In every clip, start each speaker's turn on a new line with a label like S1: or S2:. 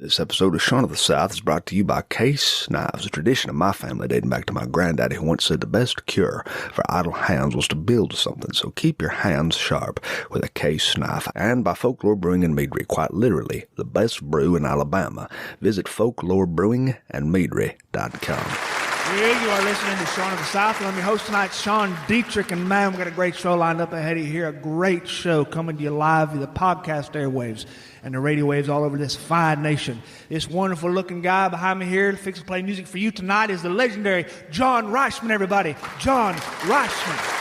S1: This episode of Shaun of the South is brought to you by Case Knives, a tradition of my family dating back to my granddaddy, who once said the best cure for idle hands was to build something, so keep your hands sharp with a Case knife. And by Folklore Brewing and Meadery, quite literally, the best brew in Alabama. Visit folklorebrewingandmeadery.com.
S2: Yeah, you are listening to Shaun of the South. I'm your host tonight, Sean Dietrich, and man, we've got a great show lined up ahead of you here. A great show coming to you live via the podcast airwaves and the radio waves all over this fine nation. This wonderful-looking guy behind me here, fixing to play music for you tonight, is the legendary John Reischman, everybody. John Reischman.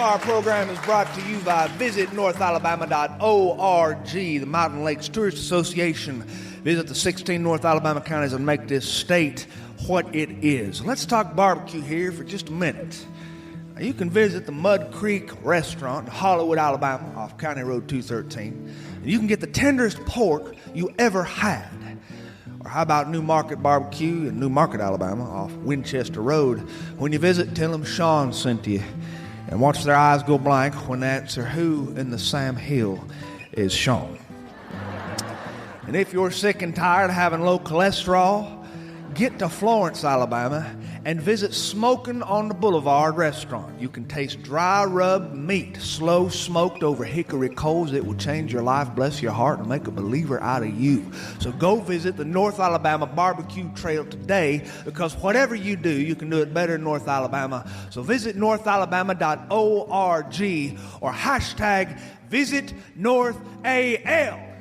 S2: Our program is brought to you by visitnorthalabama.org, the Mountain Lakes Tourist Association. Visit the 16 North Alabama counties and make this state what it is. Let's talk barbecue here for just a minute. Now, you can visit the Mud Creek Restaurant in Hollywood, Alabama, off County Road 213. And you can get the tenderest pork you ever had. Or how about New Market Barbecue in New Market, Alabama, off Winchester Road? When you visit, tell them Sean sent you. And watch their eyes go blank when they answer who in the Sam Hill is Sean. And if you're sick and tired of having low cholesterol, get to Florence, Alabama, and visit Smokin' on the Boulevard restaurant. You can taste dry rub meat, slow smoked over hickory coals. It will change your life, bless your heart, and make a believer out of you. So go visit the North Alabama Barbecue Trail today, because whatever you do, you can do it better in North Alabama. So visit northalabama.org or hashtag VisitNorthAL.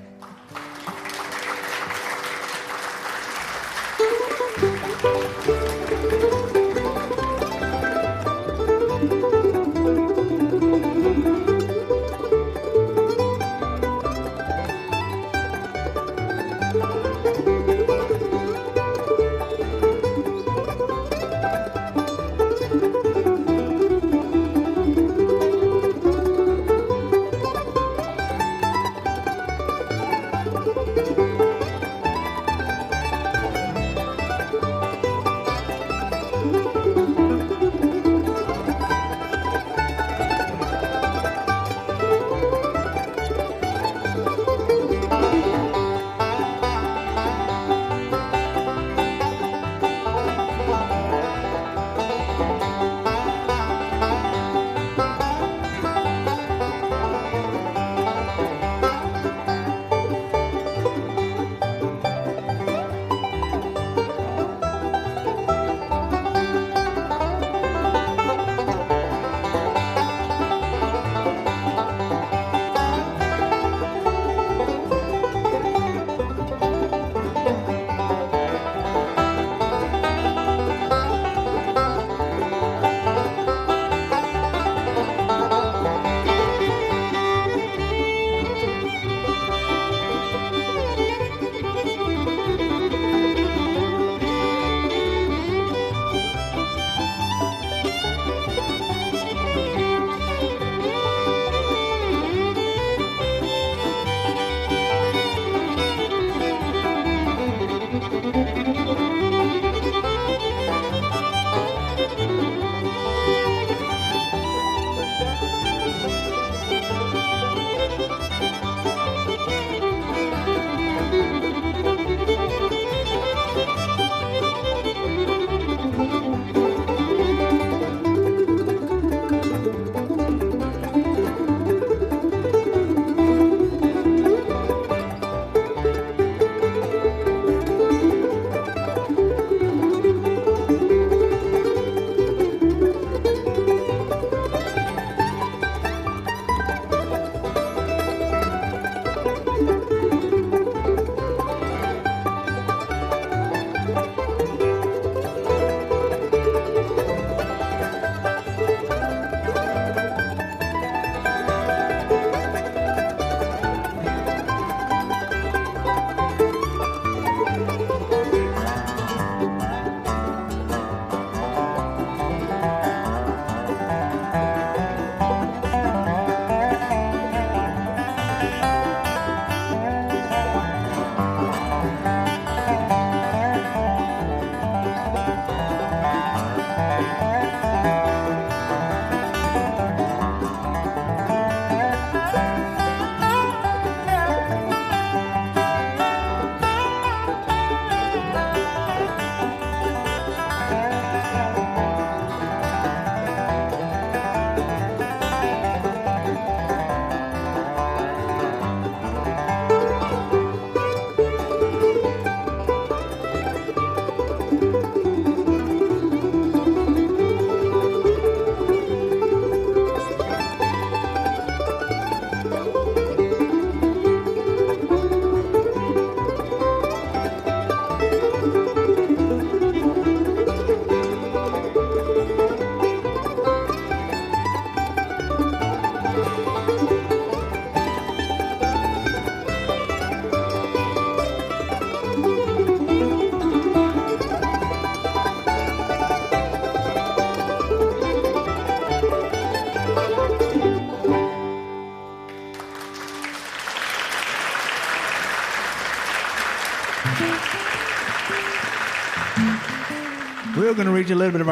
S2: We're going to read you a little bit of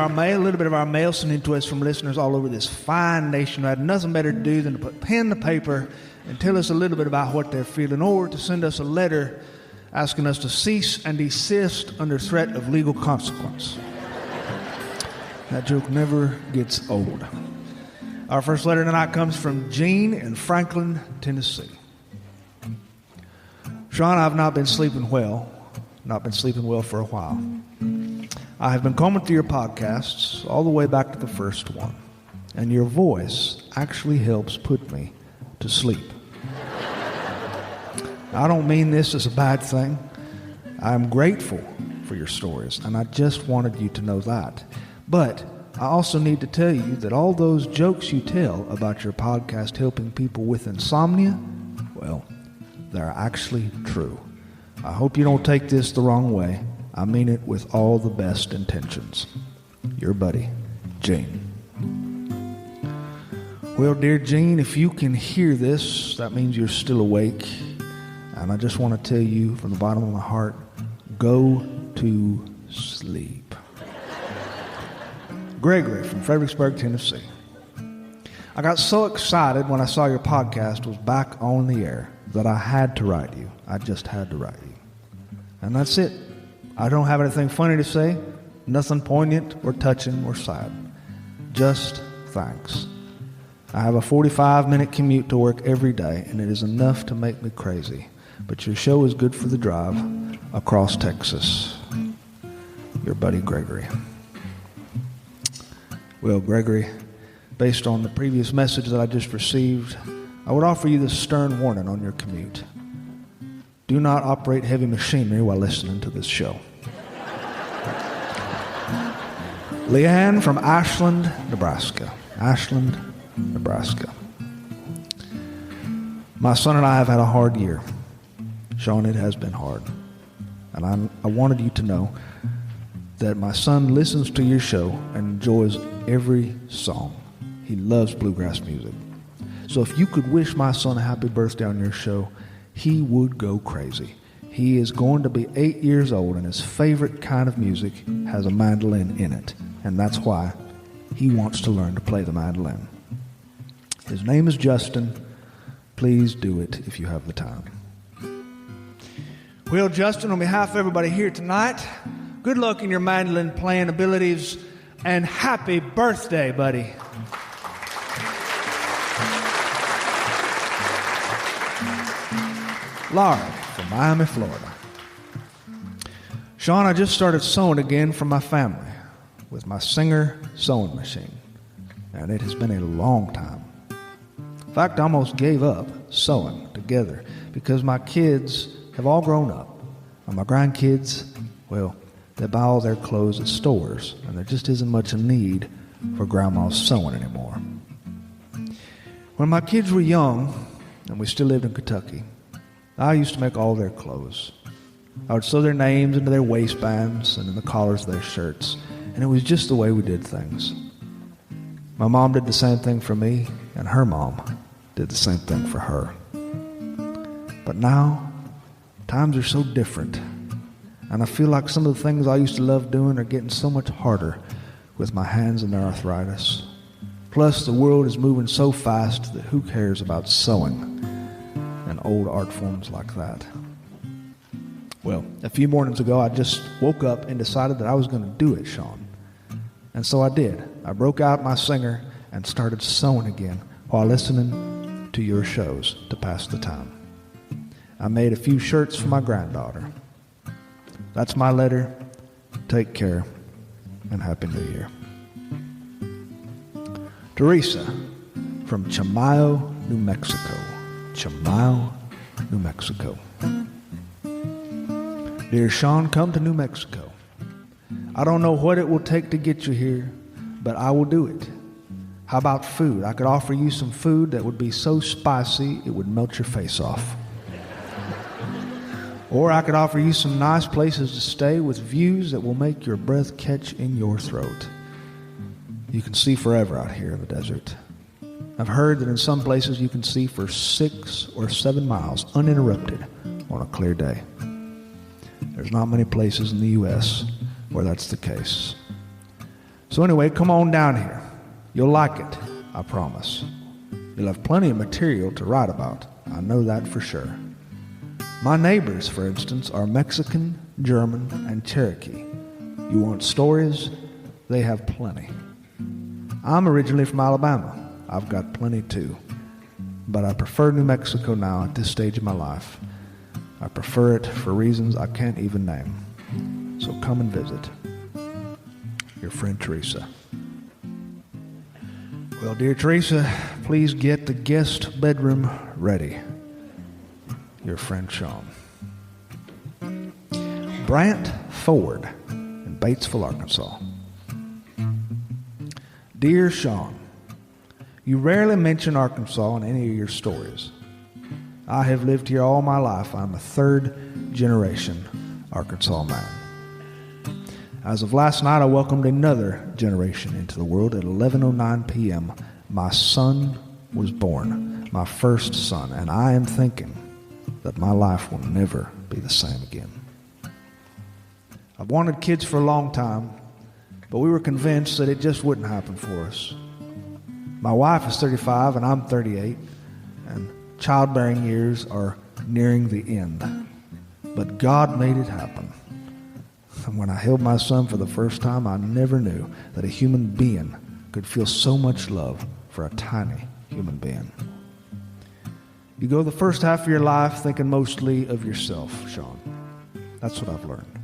S2: our mail sent in to us from listeners all over this fine nation who had nothing better to do than to put pen to paper and tell us a little bit about what they're feeling, or to send us a letter asking us to cease and desist under threat of legal consequence. That joke never gets old. Our first letter tonight comes from Gene in Franklin, Tennessee. Sean, I've not been sleeping well for a while. I have been combing through your podcasts all the way back to the first one, and your voice actually helps put me to sleep. I don't mean this as a bad thing. I'm grateful for your stories, and I just wanted you to know that. But I also need to tell you that all those jokes you tell about your podcast helping people with insomnia, well, they're actually true. I hope you don't take this the wrong way. I mean it with all the best intentions. Your buddy, Gene. Well, dear Gene, if you can hear this, that means you're still awake. And I just want to tell you from the bottom of my heart, go to sleep. Gregory from Fredericksburg, Tennessee. I got so excited when I saw your podcast was back on the air that I had to write you. I just had to write you. And that's it. I don't have anything funny to say, nothing poignant or touching or sad. Just thanks. I have a 45-minute commute to work every day, and it is enough to make me crazy. But your show is good for the drive across Texas. Your buddy, Gregory. Well, Gregory, based on the previous message that I just received, I would offer you this stern warning on your commute. Do not operate heavy machinery while listening to this show. Leanne from Ashland, Nebraska. Ashland, Nebraska. My son and I have had a hard year. Sean, it has been hard. And I wanted you to know that my son listens to your show and enjoys every song. He loves bluegrass music. So if you could wish my son a happy birthday on your show, he would go crazy. He is going to be 8 years old, and his favorite kind of music has a mandolin in it. And that's why he wants to learn to play the mandolin. His name is Justin. Please do it if you have the time. Well, Justin, on behalf of everybody here tonight, good luck in your mandolin playing abilities, and happy birthday, buddy. Laura from Miami, Florida. Sean, I just started sewing again for my family with my Singer sewing machine, and it has been a long time. In fact, I almost gave up sewing together because my kids have all grown up, and my grandkids, well, they buy all their clothes at stores, and there just isn't much need for grandma's sewing anymore. When my kids were young, and we still lived in Kentucky, I used to make all their clothes. I would sew their names into their waistbands and in the collars of their shirts, and it was just the way we did things. My mom did the same thing for me, and her mom did the same thing for her. But now, times are so different, and I feel like some of the things I used to love doing are getting so much harder with my hands and their arthritis. Plus, the world is moving so fast that who cares about sewing and old art forms like that? Well, a few mornings ago, I just woke up and decided that I was going to do it, Sean. And so I did. I broke out my Singer and started sewing again while listening to your shows to pass the time. I made a few shirts for my granddaughter. That's my letter. Take care, and Happy New Year. Teresa from Chimayo, New Mexico. Chimayo, New Mexico. Dear Sean, come to New Mexico. I don't know what it will take to get you here, but I will do it. How about food? I could offer you some food that would be so spicy it would melt your face off. Or I could offer you some nice places to stay with views that will make your breath catch in your throat. You can see forever out here in the desert. I've heard that in some places you can see for 6 or 7 miles uninterrupted on a clear day. There's not many places in the U.S. where that's the case. So anyway, come on down here. You'll like it, I promise. You'll have plenty of material to write about. I know that for sure. My neighbors, for instance, are Mexican, German, and Cherokee. You want stories? They have plenty. I'm originally from Alabama. I've got plenty too. But I prefer New Mexico now at this stage of my life. I prefer it for reasons I can't even name. So come and visit. Your friend Teresa. Well, dear Teresa, please get the guest bedroom ready. Your friend Sean. Brant Ford in Batesville, Arkansas. Dear Sean, you rarely mention Arkansas in any of your stories. I have lived here all my life. I'm a third generation Arkansas man. As of last night, I welcomed another generation into the world at 11:09 p.m. My son was born, my first son, and I am thinking that my life will never be the same again. I've wanted kids for a long time, but we were convinced that it just wouldn't happen for us. My wife is 35 and I'm 38, and childbearing years are nearing the end. But God made it happen. And when I held my son for the first time, I never knew that a human being could feel so much love for a tiny human being. You go the first half of your life thinking mostly of yourself, Sean. That's what I've learned.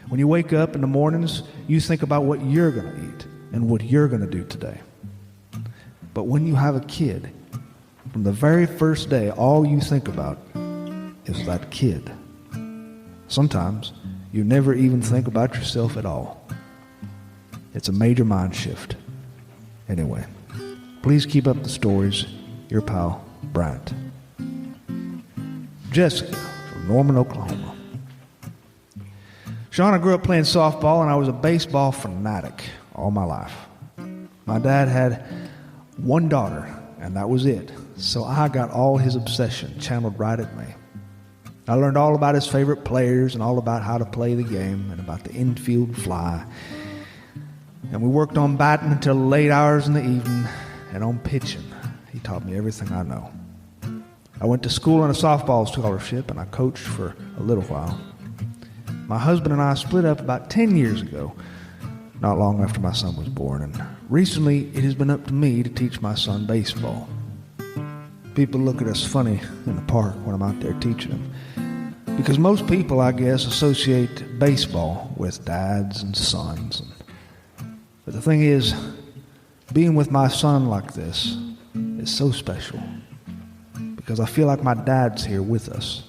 S2: When you wake up in the mornings, you think about what you're going to eat and what you're going to do today. But when you have a kid, from the very first day, all you think about is that kid. Sometimes you never even think about yourself at all. It's a major mind shift. Anyway, please keep up the stories. Your pal, Bryant. Jessica from Norman, Oklahoma. Sean, I grew up playing softball, and I was a baseball fanatic all my life. My dad had one daughter, and that was it. So I got all his obsession channeled right at me. I learned all about his favorite players and all about how to play the game and about the infield fly. And we worked on batting until late hours in the evening and on pitching. He taught me everything I know. I went to school on a softball scholarship, and I coached for a little while. My husband and I split up about 10 years ago, not long after my son was born, and recently it has been up to me to teach my son baseball. People look at us funny in the park when I'm out there teaching them, because most people, I guess, associate baseball with dads and sons. But the thing is, being with my son like this is so special, because I feel like my dad's here with us.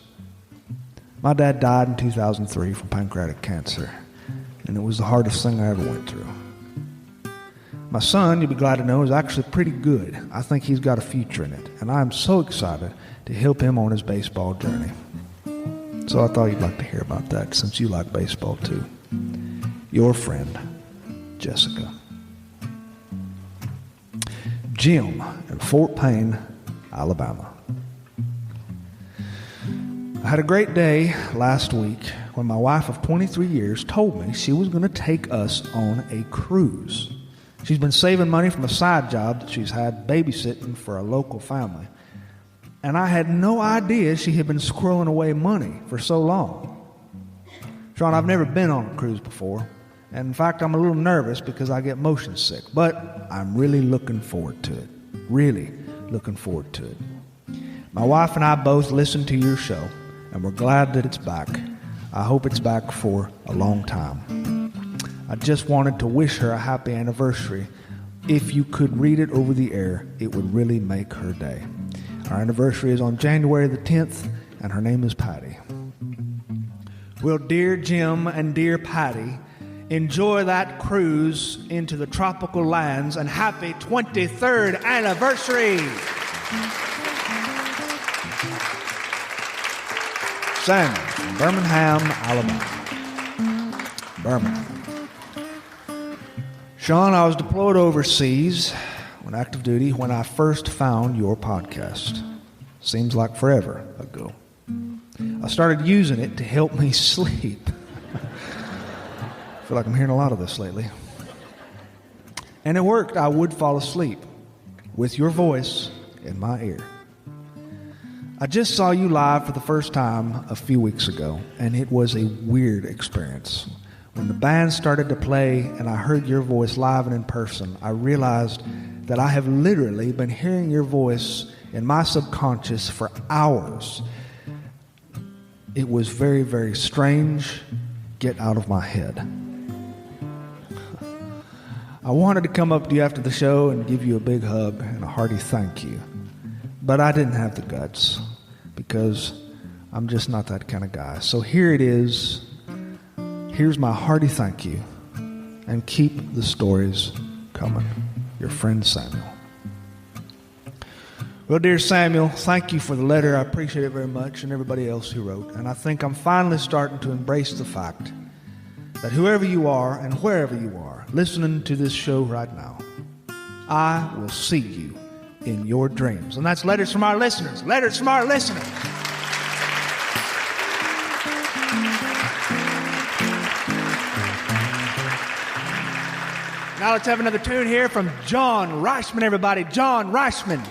S2: My dad died in 2003 from pancreatic cancer, and it was the hardest thing I ever went through. My son, you'll be glad to know, is actually pretty good. I think he's got a future in it, and I'm so excited to help him on his baseball journey. So I thought you'd like to hear about that, since you like baseball too. Your friend, Jessica. Jim in Fort Payne, Alabama. I had a great day last week when my wife of 23 years told me she was going to take us on a cruise. She's been saving money from a side job that she's had babysitting for a local family. And I had no idea she had been squirreling away money for so long. Sean, I've never been on a cruise before. And in fact, I'm a little nervous because I get motion sick. But I'm really looking forward to it. Really looking forward to it. My wife and I both listened to your show, and we're glad that it's back. I hope it's back for a long time. I just wanted to wish her a happy anniversary. If you could read it over the air, it would really make her day. Our anniversary is on January the 10th, and her name is Patty. Well, dear Jim and dear Patty, enjoy that cruise into the tropical lands, and happy 23rd anniversary. Sam from Birmingham, Alabama. Birmingham. Sean, I was deployed overseas on active duty when I first found your podcast. Seems like forever ago. I started using it to help me sleep. I feel like I'm hearing a lot of this lately. And it worked. I would fall asleep with your voice in my ear. I just saw you live for the first time a few weeks ago, and it was a weird experience. When the band started to play and I heard your voice live and in person, I realized that I have literally been hearing your voice in my subconscious for hours. It was very, very strange. Get out of my head. I wanted to come up to you after the show and give you a big hug and a hearty thank you. But I didn't have the guts because I'm just not that kind of guy. So here it is. Here's my hearty thank you. And keep the stories coming. Your friend Samuel. Well, dear Samuel, thank you for the letter. I appreciate it very much, and everybody else who wrote. And I think I'm finally starting to embrace the fact that whoever you are and wherever you are listening to this show right now, I will see you in your dreams. And that's letters from our listeners. Letters from our listeners. Now let's have another tune here from John Reisman, everybody. John Reisman.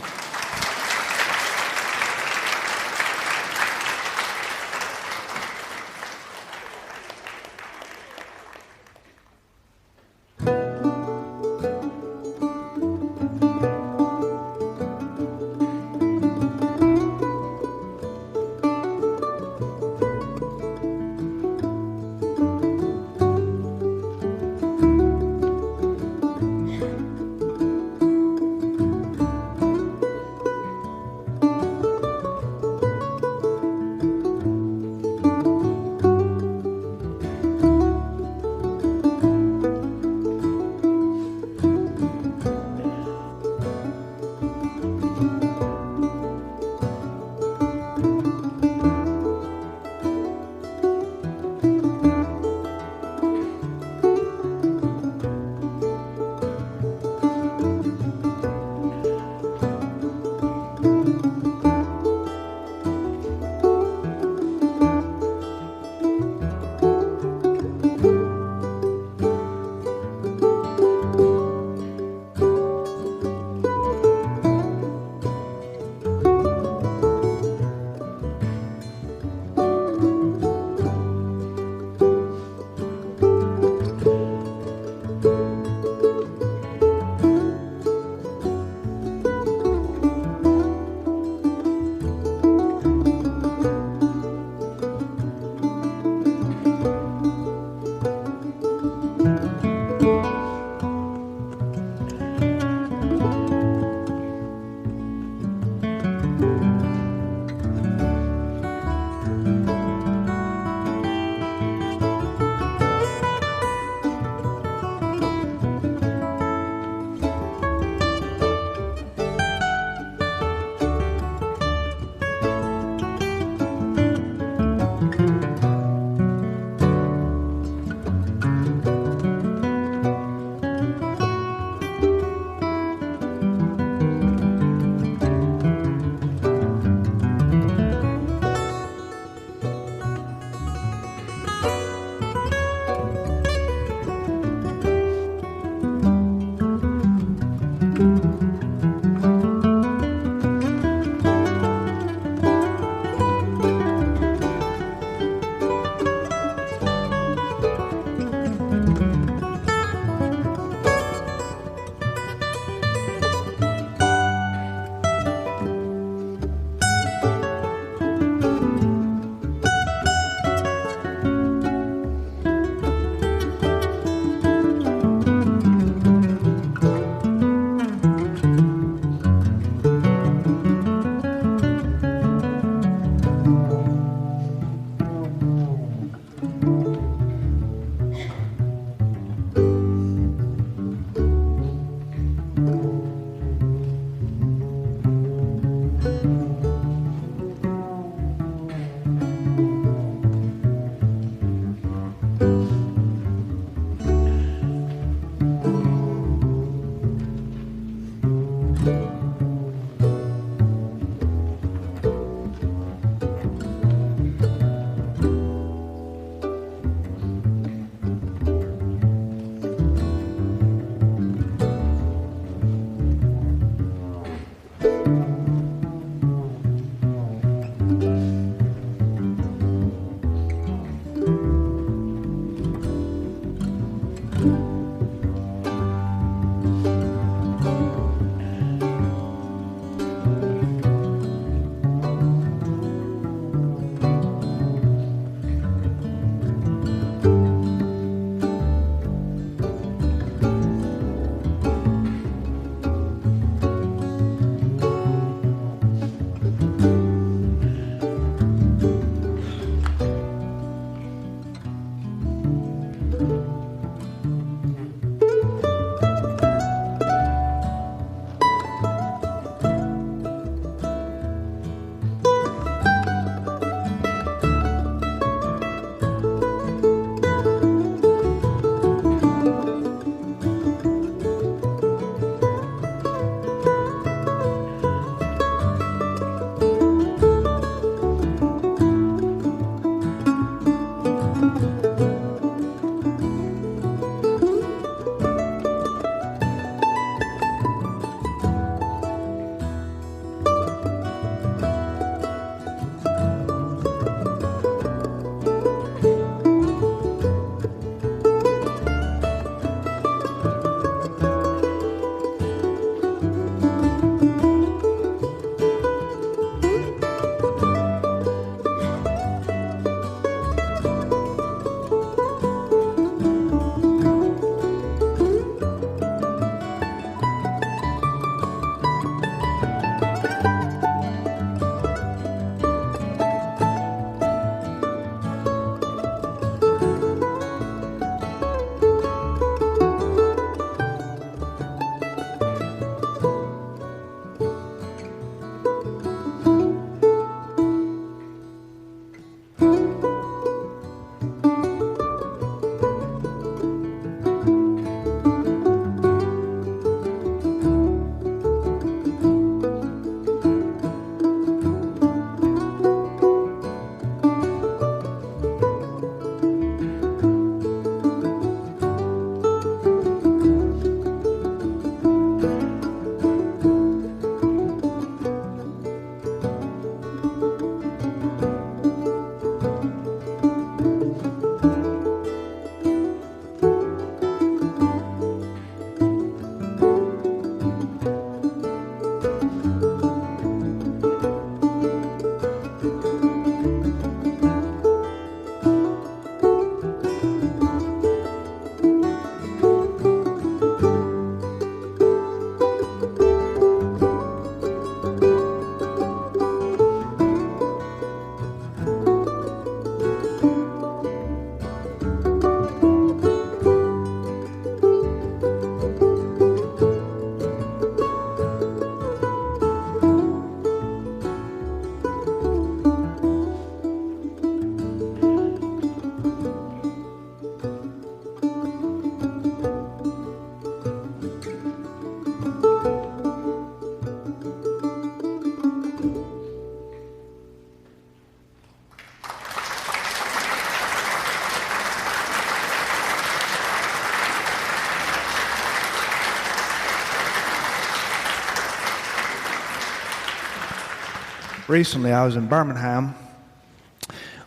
S2: Recently, I was in Birmingham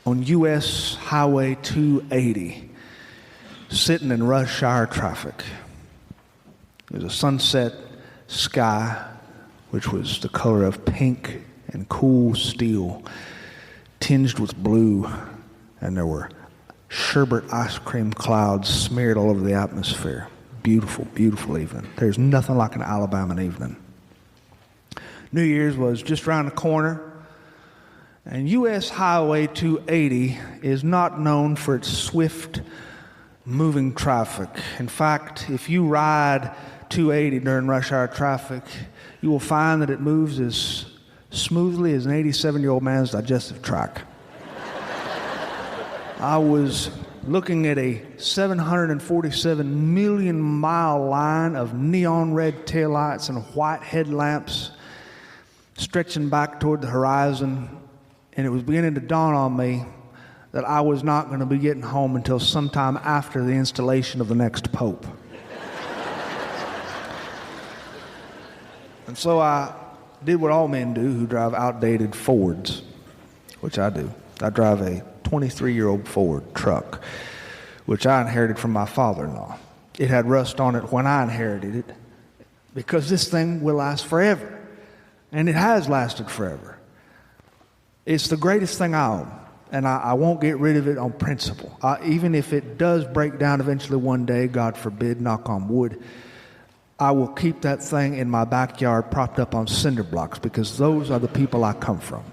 S2: on U.S. Highway 280, sitting in rush hour traffic. It was a sunset sky, which was the color of pink and cool steel, tinged with blue, and there were sherbet ice cream clouds smeared all over the atmosphere. Beautiful, beautiful evening. There's nothing like an Alabama evening. New Year's was just around the corner, and U.S. Highway 280 is not known for its swift moving traffic. In fact, if you ride 280 during rush hour traffic, you will find that it moves as smoothly as an 87-year-old man's digestive tract. I was looking at a 747 million mile line of neon red taillights and white headlamps stretching back toward the horizon, and it was beginning to dawn on me that I was not going to be getting home until sometime after the installation of the next pope. And so I did what all men do who drive outdated Fords, which I do. I drive a 23-year-old Ford truck, which I inherited from my father-in-law. it had rust on it when I inherited it, because this thing will last forever. And it has lasted forever. It's the greatest thing I own, and I won't get rid of it on principle. Even if it does break down eventually one day, God forbid, knock on wood, I will keep that thing in my backyard propped up on cinder blocks, because those are the people I come from.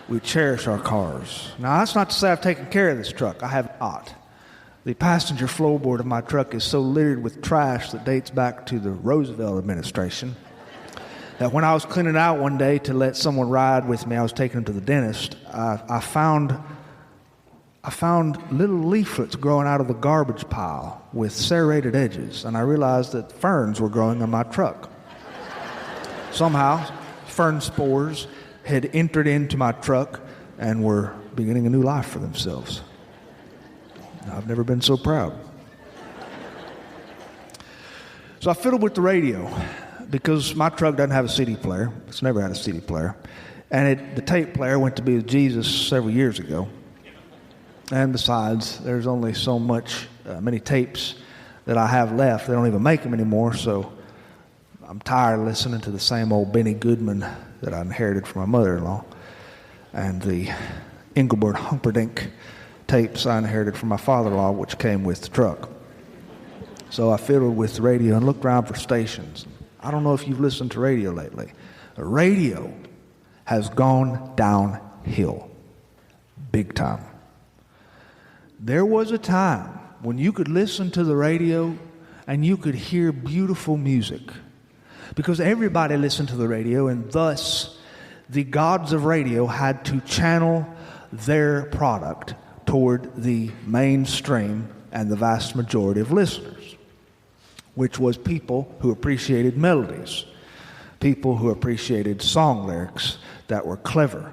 S2: We cherish our cars. Now, that's not to say I've taken care of this truck. I have not. The passenger floorboard of my truck is so littered with trash that dates back to the Roosevelt administration that when I was cleaning it out one day to let someone ride with me, I was taking him to the dentist, I found little leaflets growing out of the garbage pile with serrated edges, and I realized that ferns were growing on my truck. Somehow, fern spores had entered into my truck and were beginning a new life for themselves. I've never been so proud. So I fiddled with the radio because my truck doesn't have a CD player. It's never had a CD player. And the tape player went to be with Jesus several years ago. And besides, there's only so many tapes that I have left. They don't even make them anymore, so I'm tired of listening to the same old Benny Goodman that I inherited from my mother-in-law, and the Engelbert Humperdinck tapes I inherited from my father-in-law, which came with the truck. So I fiddled with the radio and looked around for stations. I don't know if you've listened to radio lately. The radio has gone downhill, big time. There was a time when you could listen to the radio and you could hear beautiful music, because everybody listened to the radio, and thus the gods of radio had to channel their product toward the mainstream and the vast majority of listeners, which was people who appreciated melodies, people who appreciated song lyrics that were clever.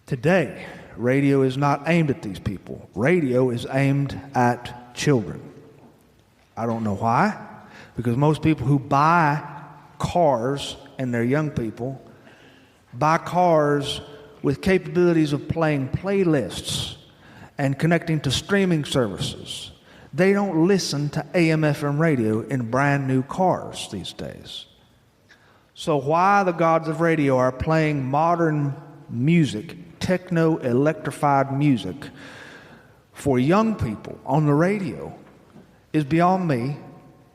S2: Today, radio is not aimed at these people. Radio is aimed at children. I don't know why. Because most people who buy cars, and they're young people, buy cars with capabilities of playing playlists and connecting to streaming services. They don't listen to AM/FM radio in brand new cars these days. So why the gods of radio are playing modern music, techno-electrified music, for young people on the radio is beyond me,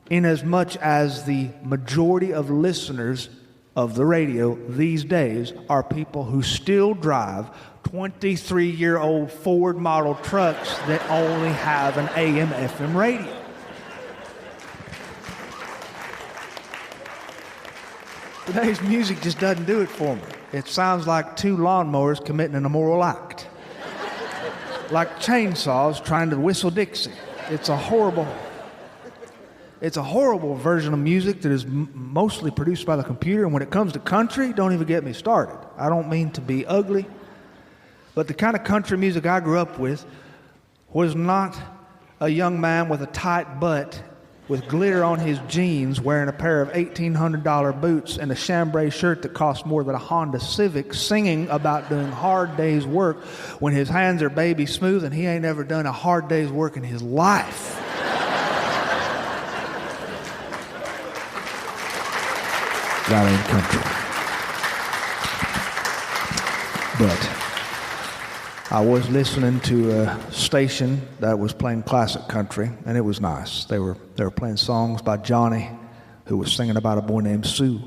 S2: inasmuch as the majority of listeners of the radio these days are people who still drive 23-year-old Ford model trucks that only have an AM/FM radio. Today's music just doesn't do it for me. It sounds like two lawnmowers committing an immoral act. Like chainsaws trying to whistle Dixie. It's a horrible version of music that is mostly produced by the computer. And when it comes to country, don't even get me started. I don't mean to be ugly, but the kind of country music I grew up with was not a young man with a tight butt with glitter on his jeans wearing a pair of $1,800 boots and a chambray shirt that cost more than a Honda Civic, singing about doing hard day's work when his hands are baby smooth and he ain't ever done a hard day's work in his life. That ain't country. But I was listening to a station that was playing classic country, and it was nice. They were playing songs by Johnny, who was singing about a boy named Sue,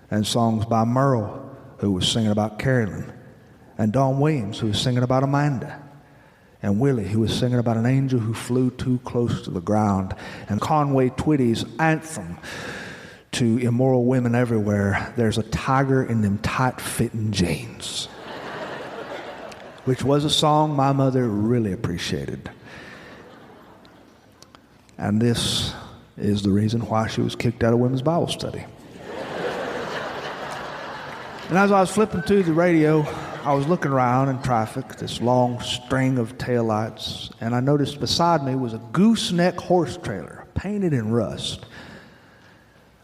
S2: and songs by Merle, who was singing about Carolyn, and Don Williams, who was singing about Amanda, and Willie, who was singing about an angel who flew too close to the ground, and Conway Twitty's anthem to immoral women everywhere, "There's a tiger in them tight-fitting jeans," which was a song my mother really appreciated. And this is the reason why she was kicked out of women's Bible study. And as I was flipping through the radio, I was looking around in traffic, this long string of taillights, and I noticed beside me was a gooseneck horse trailer, painted in rust,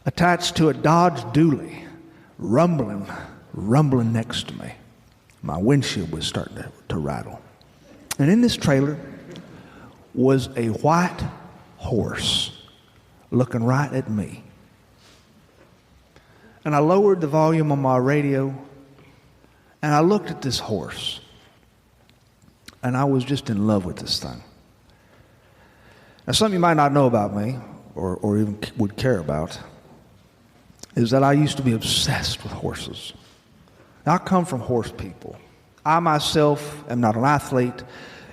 S2: attached to a Dodge Dually, rumbling next to me. My windshield was starting to rattle. And in this trailer was a white horse looking right at me. And I lowered the volume on my radio, and I looked at this horse, and I was just in love with this thing. Now, something you might not know about me, or even would care about, is that I used to be obsessed with horses. Now, I come from horse people. I myself am not an athlete,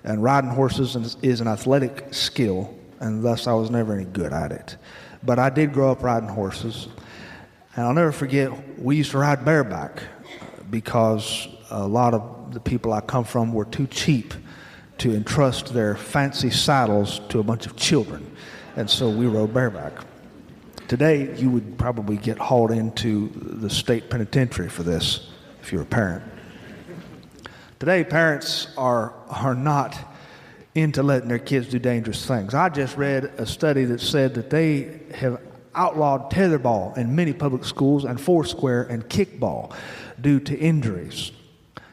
S2: and riding horses is an athletic skill, and thus I was never any good at it. But I did grow up riding horses, and I'll never forget, we used to ride bareback because a lot of the people I come from were too cheap to entrust their fancy saddles to a bunch of children, and so we rode bareback. Today, you would probably get hauled into the state penitentiary for this if you're a parent. Today, parents are not into letting their kids do dangerous things. I just read a study that said that they have outlawed tetherball in many public schools and foursquare and kickball due to injuries.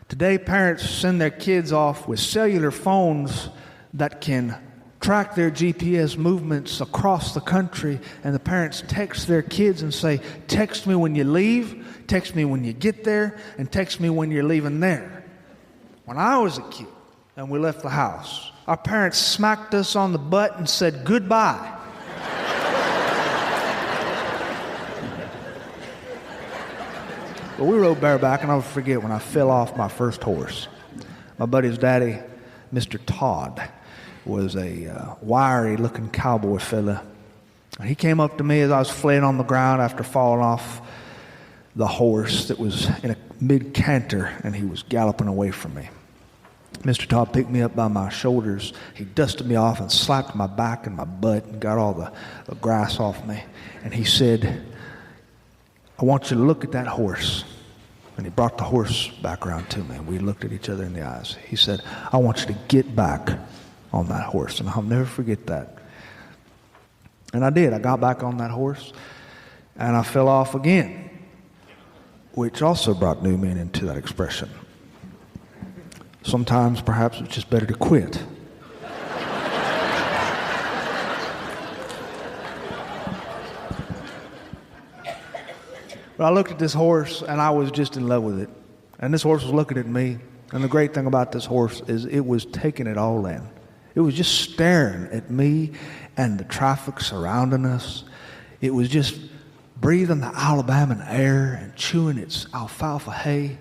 S2: Today, parents send their kids off with cellular phones that can track their GPS movements across the country, and the parents text their kids and say, text me when you leave, text me when you get there, and text me when you're leaving there. When I was a kid and we left the house, our parents smacked us on the butt and said goodbye. But we rode bareback, and I'll never forget when I fell off my first horse. My buddy's daddy, Mr. Todd, was a wiry-looking cowboy fella. And he came up to me as I was flaying on the ground after falling off the horse that was in a mid-canter, and he was galloping away from me. Mr. Todd picked me up by my shoulders. He dusted me off and slapped my back and my butt and got all the grass off me. And he said, I want you to look at that horse. And he brought the horse back around to me, and we looked at each other in the eyes. He said, I want you to get back on that horse. And I'll never forget that. And I did. I got back on that horse, and I fell off again, which also brought new meaning to that expression. Sometimes, perhaps, it's just better to quit. But I looked at this horse, and I was just in love with it. And this horse was looking at me. And the great thing about this horse is it was taking it all in. It was just staring at me and the traffic surrounding us. It was just breathing the Alabama air and chewing its alfalfa hay,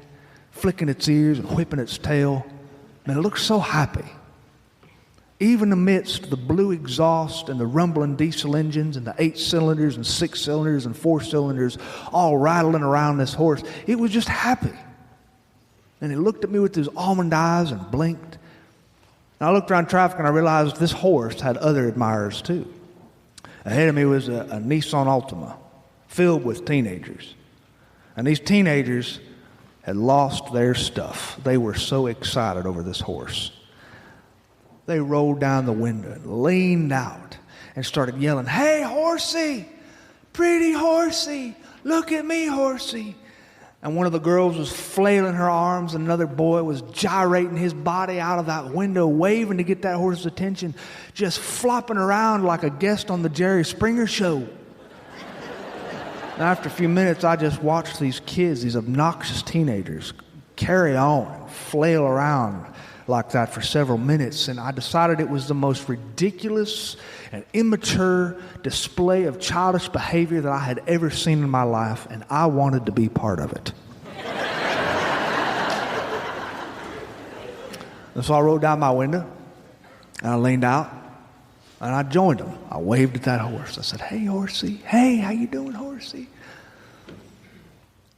S2: flicking its ears and whipping its tail. And it looked so happy. Even amidst the blue exhaust and the rumbling diesel engines and the 8 cylinders and 6 cylinders and 4 cylinders all rattling around this horse, it was just happy. And he looked at me with his almond eyes and blinked. And I looked around traffic and I realized this horse had other admirers too. Ahead of me was a Nissan Altima filled with teenagers. And these teenagers had lost their stuff. They were so excited over this horse. They rolled down the window and leaned out and started yelling, "Hey, horsey, pretty horsey, look at me, horsey." And one of the girls was flailing her arms, and another boy was gyrating his body out of that window, waving to get that horse's attention, just flopping around like a guest on the Jerry Springer show. And after a few minutes, I just watched these kids, these obnoxious teenagers, carry on and flail around like that for several minutes, and I decided it was the most ridiculous and immature display of childish behavior that I had ever seen in my life, and I wanted to be part of it. And so I rolled down my window, and I leaned out, and I joined them. I waved at that horse. I said, "Hey, horsey. Hey, how you doing, horsey?"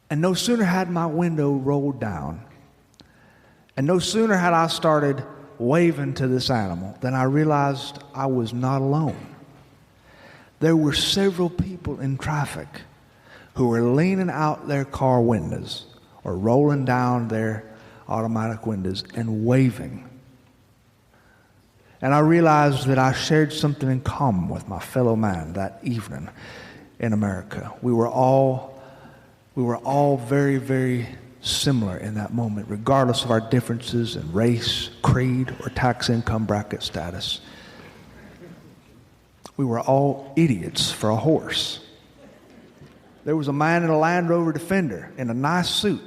S2: And no sooner had my window rolled down, and no sooner had I started waving to this animal than I realized I was not alone. There were several people in traffic who were leaning out their car windows or rolling down their automatic windows and waving. And I realized that I shared something in common with my fellow man that evening in America. We were all very, very similar in that moment, regardless of our differences in race, creed, or tax income bracket status. we were all idiots for a horse. There was a man in a Land Rover Defender in a nice suit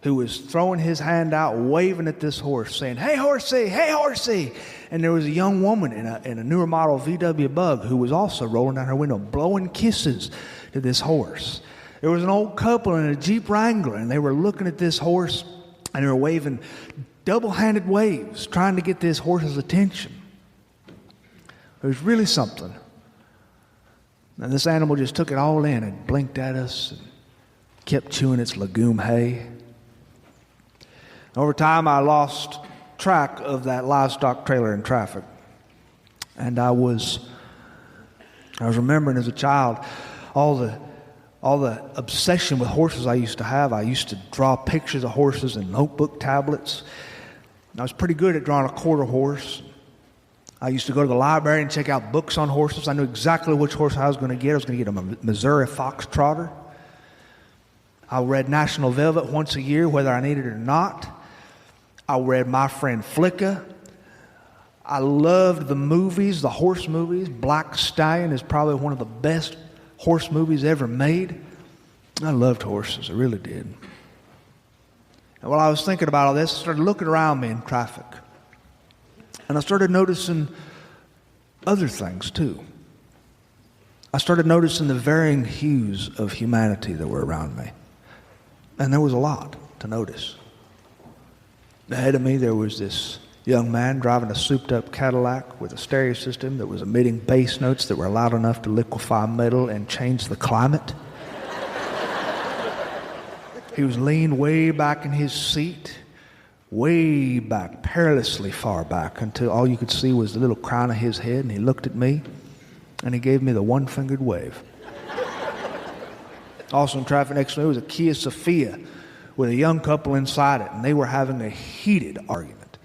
S2: who was throwing his hand out, waving at this horse, saying, "Hey, horsey, hey, horsey." And there was a young woman in a newer model VW Bug who was also rolling down her window, blowing kisses to this horse. There was an old couple in a Jeep Wrangler, and they were looking at this horse, and they were waving double-handed waves, trying to get this horse's attention. It was really something. And this animal just took it all in and blinked at us and kept chewing its legume hay. Over time, I lost track of that livestock trailer in traffic. And I was remembering as a child all the obsession with horses I used to have. I used to draw pictures of horses in notebook tablets. I was pretty good at drawing a quarter horse. I used to go to the library and check out books on horses. I knew exactly which horse I was going to get. I was going to get a Missouri Foxtrotter. I read National Velvet once a year, whether I needed it or not. I read My Friend Flicka. I loved the movies, the horse movies. Black Stallion is probably one of the best horse movies ever made. I loved horses, I really did. And while I was thinking about all this, I started looking around me in traffic. And I started noticing other things too. I started noticing the varying hues of humanity that were around me. And there was a lot to notice. Ahead of me there was this young man driving a souped-up Cadillac with a stereo system that was emitting bass notes that were loud enough to liquefy metal and change the climate. He was leaned way back in his seat, way back, perilously far back, until all you could see was the little crown of his head, and he looked at me, and he gave me the one-fingered wave. Also in traffic next to me was a Kia Sophia with a young couple inside it, and they were having a heated argument.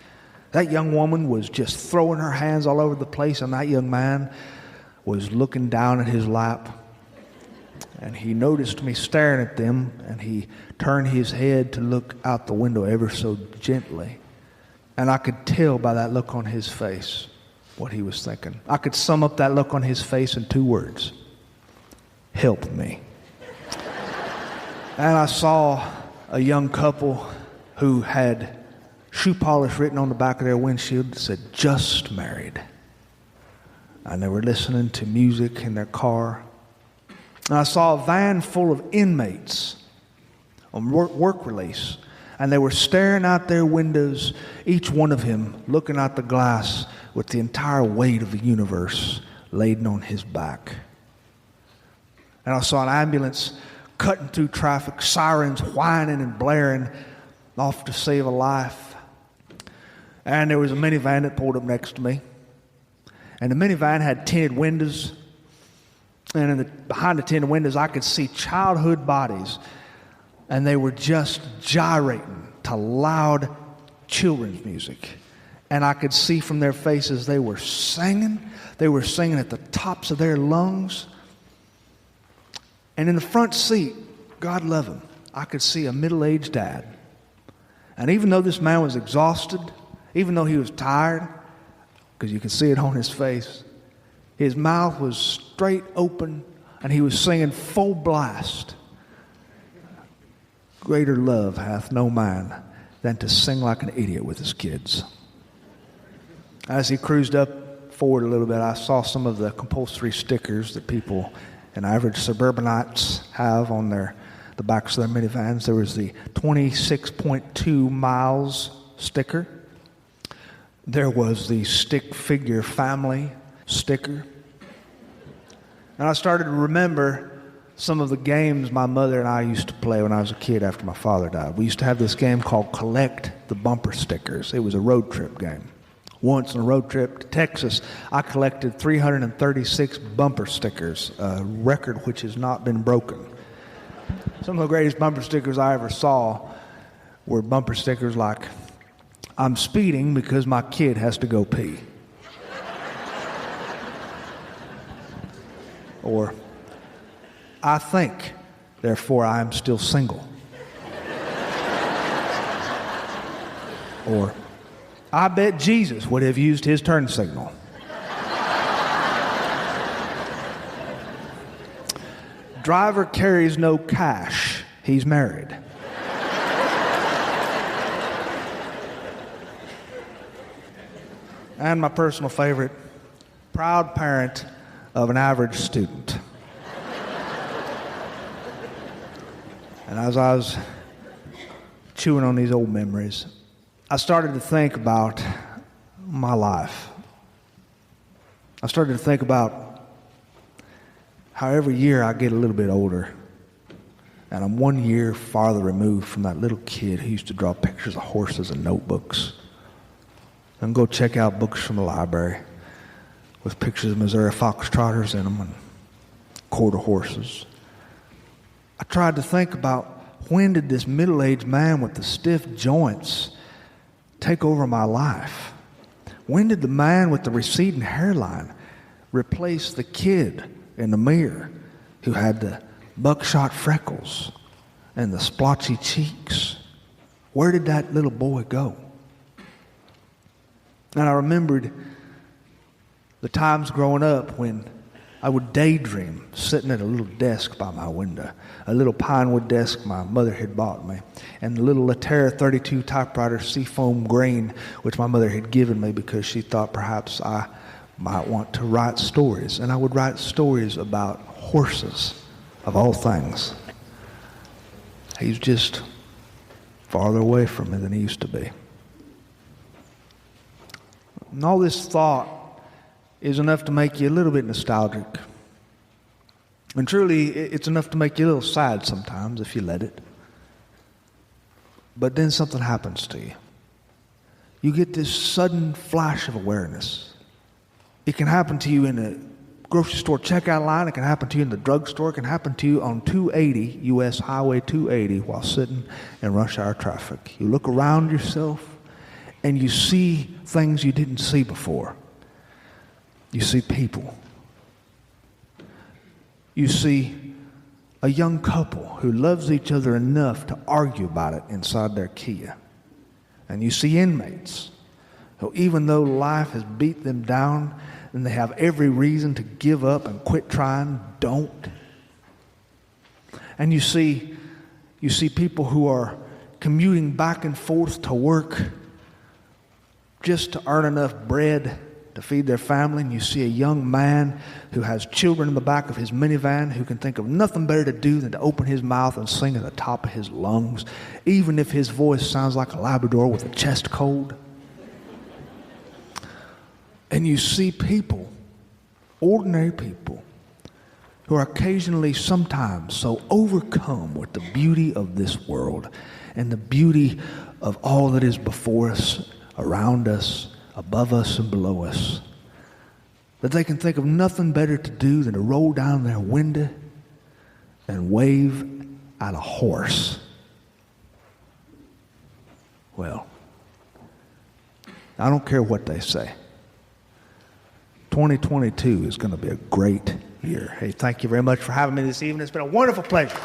S2: That young woman was just throwing her hands all over the place, and that young man was looking down at his lap. And he noticed me staring at them, and he turned his head to look out the window ever so gently. And I could tell by that look on his face what he was thinking. I could sum up that look on his face in 2 words: help me. And I saw a young couple who had shoe polish written on the back of their windshield that said, "Just married." And they were listening to music in their car. And I saw a van full of inmates on work release. And they were staring out their windows, each one of them looking out the glass with the entire weight of the universe laden on his back. And I saw an ambulance cutting through traffic, sirens whining and blaring, off to save a life. And there was a minivan that pulled up next to me. And the minivan had tinted windows. And behind the tinted windows, I could see childhood bodies. And they were just gyrating to loud children's music. And I could see from their faces they were singing. They were singing at the tops of their lungs. And in the front seat, God love him, I could see a middle-aged dad. And even though this man was exhausted, even though he was tired, because you could see it on his face, his mouth was straight open, and he was singing full blast. Greater love hath no man than to sing like an idiot with his kids. As he cruised up forward a little bit, I saw some of the compulsory stickers that people and average suburbanites have on the backs of their minivans. There was the 26.2 miles sticker. There was the stick figure family sticker. And I started to remember some of the games my mother and I used to play when I was a kid after my father died. We used to have this game called Collect the Bumper Stickers. It was a road trip game. Once on a road trip to Texas, I collected 336 bumper stickers, a record which has not been broken. Some of the greatest bumper stickers I ever saw were bumper stickers like, "I'm speeding because my kid has to go pee." Or, "I think, therefore I am still single." Or, "I bet Jesus would have used his turn signal." Driver carries no cash. He's married. And my personal favorite, proud parent of an average student. And as I was chewing on these old memories, I started to think about my life. I started to think about how every year I get a little bit older, and I'm 1 year farther removed from that little kid who used to draw pictures of horses in notebooks and go check out books from the library with pictures of Missouri foxtrotters in them and quarter horses. I tried to think about, when did this middle-aged man with the stiff joints take over my life? When did the man with the receding hairline replace the kid in the mirror who had the buckshot freckles and the splotchy cheeks? Where did that little boy go? And I remembered the times growing up when I would daydream sitting at a little desk by my window, a little pine wood desk my mother had bought me, and the little Latera 32 typewriter seafoam green, which my mother had given me because she thought perhaps I might want to write stories. And I would write stories about horses, of all things. He's just farther away from me than he used to be. And all this thought is enough to make you a little bit nostalgic. And truly, it's enough to make you a little sad sometimes if you let it. But then something happens to you. You get this sudden flash of awareness. It can happen to you in a grocery store checkout line. It can happen to you in the drugstore. It can happen to you on 280, U.S. Highway 280, while sitting in rush hour traffic. You look around yourself and you see things you didn't see before. You see people. You see a young couple who loves each other enough to argue about it inside their Kia. And you see inmates who, even though life has beat them down and they have every reason to give up and quit trying, don't. And you see people who are commuting back and forth to work just to earn enough bread to feed their family. And you see a young man who has children in the back of his minivan who can think of nothing better to do than to open his mouth and sing at the top of his lungs, even if his voice sounds like a Labrador with a chest cold. And you see people, ordinary people, who are occasionally, sometimes, so overcome with the beauty of this world and the beauty of all that is before us, around us, above us and below us, that they can think of nothing better to do than to roll down their window and wave at a horse. Well, I don't care what they say. 2022 is going to be a great year. Hey, thank you very much for having me this evening. It's been a wonderful pleasure.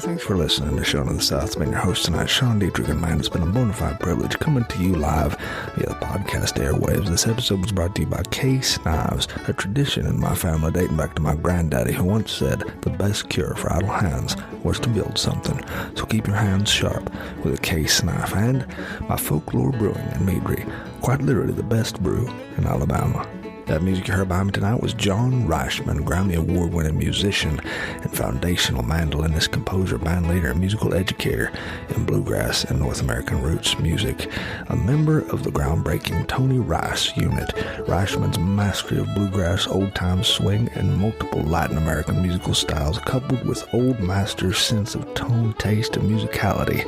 S1: Thanks for listening to Sean of the South. It's been your host tonight, Sean Dietrich, and man, it's been a bona fide privilege coming to you live via the podcast airwaves. This episode was brought to you by Case Knives, a tradition in my family dating back to my granddaddy, who once said the best cure for idle hands was to build something. So keep your hands sharp with a Case knife. And by Folklore Brewing in Meadry, quite literally the best brew in Alabama. That music you heard behind me tonight was John Reischman, Grammy Award-winning musician and foundational mandolinist, composer, bandleader, and musical educator in bluegrass and North American roots music. A member of the groundbreaking Tony Rice unit, Reischman's mastery of bluegrass, old-time swing, and multiple Latin American musical styles, coupled with Old Master's sense of tone, taste, and musicality,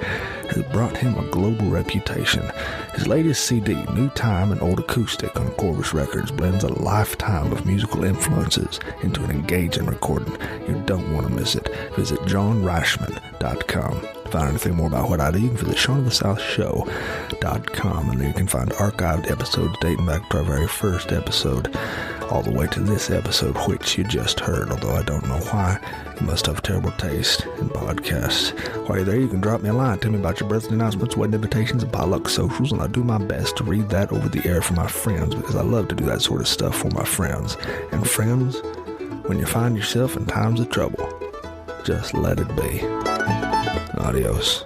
S1: has brought him a global reputation. His latest CD, New Time and Old Acoustic on Corvus Records, blends a lifetime of musical influences into an engaging recording. You don't want to miss it. Visit johnreischman.com. To find anything more about what I do, you can visit SeanOfTheSouthShow.com, and there you can find archived episodes dating back to our very first episode, all the way to this episode, which you just heard, although I don't know why. You must have terrible taste in podcasts. While you're there, you can drop me a line. Tell me about your birthday announcements, wedding invitations, and potluck socials, and I'll do my best to read that over the air for my friends, because I love to do that sort of stuff for my friends. And friends, when you find yourself in times of trouble, just let it be. Adios.